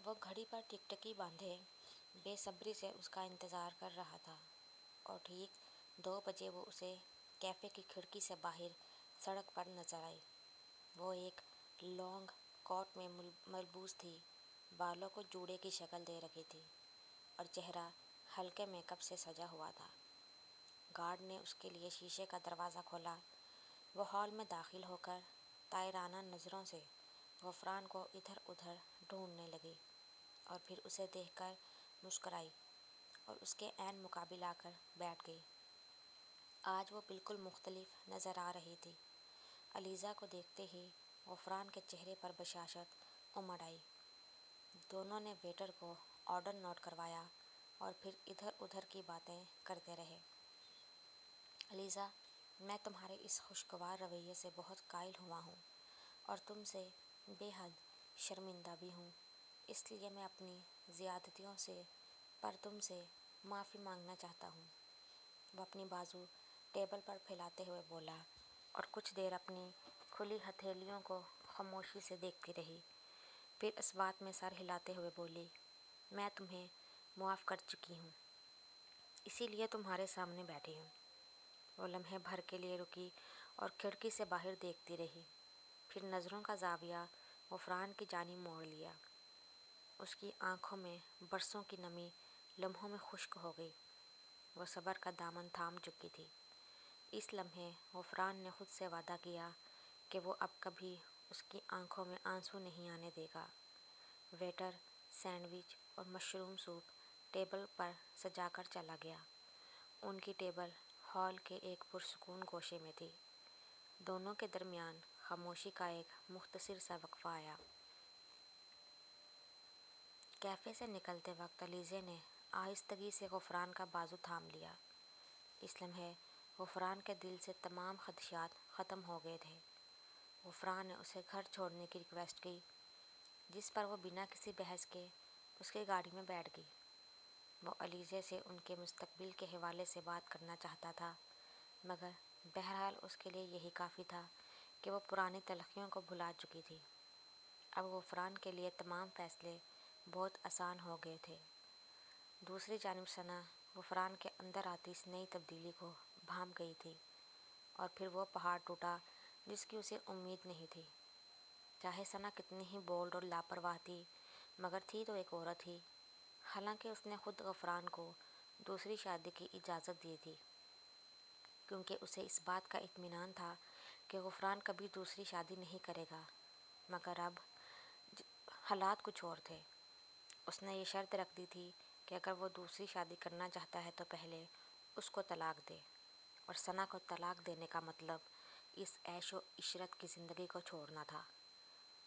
وہ گھڑی پر ٹکٹکی باندھے بے صبری سے اس کا انتظار کر رہا تھا اور ٹھیک 2 بجے وہ اسے کیفے کی کھڑکی سے باہر سڑک پر نظر آئی۔ وہ ایک لانگ کوٹ میں ملبوس تھی، بالوں کو جوڑے کی شکل دے رکھی تھی اور چہرہ ہلکے میک اپ سے سجا ہوا تھا۔ گارڈ نے اس کے لیے شیشے کا دروازہ کھولا۔ وہ ہال میں داخل ہو کر طائرانہ نظروں سے غفران کو ادھر ادھر ڈھونڈنے لگی اور پھر اسے دیکھ کر مسکرائی اور اس کے عین مقابل آ کر بیٹھ گئی۔ آج وہ بالکل مختلف نظر آ رہی تھی۔ علیزہ کو دیکھتے ہی غفران کے چہرے پر بشاشت امڑ آئی۔ دونوں نے ویٹر کو آرڈر نوٹ کروایا اور پھر ادھر ادھر کی باتیں کرتے رہے۔ علیزہ، میں تمہارے اس خوشگوار رویے سے بہت قائل ہوا ہوں اور تم سے بے حد شرمندہ بھی ہوں، اس لیے میں اپنی زیادتیوں سے پر تم سے معافی مانگنا چاہتا ہوں۔ وہ اپنی بازو ٹیبل پر پھیلاتے ہوئے بولا اور کچھ دیر اپنی کھلی ہتھیلیوں کو خاموشی سے دیکھتی رہی، پھر اس بات میں سر ہلاتے ہوئے بولی، میں تمہیں معاف کر چکی ہوں، اسی لیے تمہارے سامنے بیٹھی ہوں۔ وہ لمحے بھر کے لیے رکی اور کھڑکی سے باہر دیکھتی رہی، پھر نظروں کا زاویہ غفران کی جانب موڑ لیا۔ اس کی آنکھوں میں برسوں کی نمی لمحوں میں خشک ہو گئی۔ وہ صبر کا دامن تھام چکی تھی۔ اس لمحے غفران نے خود سے وعدہ کیا کہ وہ اب کبھی اس کی آنکھوں میں آنسو نہیں آنے دے گا۔ ویٹر سینڈوچ اور مشروم سوپ ٹیبل پر سجا کر چلا گیا۔ ان کی ٹیبل ہال کے ایک پرسکون گوشے میں تھی۔ دونوں کے درمیان خاموشی کا ایک مختصر سا وقفہ آیا۔ کیفے سے نکلتے وقت علیزہ نے آہستگی سے غفران کا بازو تھام لیا۔ اس لمحے غفران کے دل سے تمام خدشات ختم ہو گئے تھے۔ غفران نے اسے گھر چھوڑنے کی ریکویسٹ کی، جس پر وہ بنا کسی بحث کے اس کی گاڑی میں بیٹھ گئی۔ وہ علیزہ سے ان کے مستقبل کے حوالے سے بات کرنا چاہتا تھا، مگر بہرحال اس کے لیے یہی کافی تھا کہ وہ پرانی تلخیوں کو بھلا چکی تھی۔ اب غفران کے لیے تمام فیصلے بہت آسان ہو گئے تھے۔ دوسری جانب ثنا غفران کے اندر آتی اس نئی تبدیلی کو بھانپ گئی تھی، اور پھر وہ پہاڑ ٹوٹا جس کی اسے امید نہیں تھی۔ چاہے ثنا کتنی ہی بولڈ اور لاپرواہ تھی، مگر تھی تو ایک عورت ہی۔ حالانکہ اس نے خود غفران کو دوسری شادی کی اجازت دی تھی، کیونکہ اسے اس بات کا اطمینان تھا کہ غفران کبھی دوسری شادی نہیں کرے گا، مگر اب حالات کچھ اور تھے۔ اس نے یہ شرط رکھ دی تھی کہ اگر وہ دوسری شادی کرنا چاہتا ہے تو پہلے اس کو طلاق دے، اور ثنا کو طلاق دینے کا مطلب اس عیش و عشرت کی زندگی کو چھوڑنا تھا۔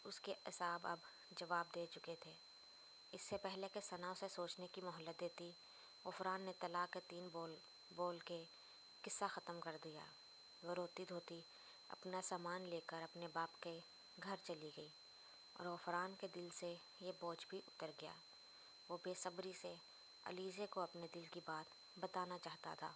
اس کے اعصاب اب جواب دے چکے تھے۔ اس سے پہلے کہ ثنا اسے سوچنے کی مہلت دیتی، غفران نے طلاق کے 3 بول کے قصہ ختم کر دیا۔ وہ روتی دھوتی اپنا سامان لے کر اپنے باپ کے گھر چلی گئی، اور غفران کے دل سے یہ بوجھ بھی اتر گیا۔ وہ بے صبری سے علیزہ کو اپنے دل کی بات بتانا چاہتا تھا۔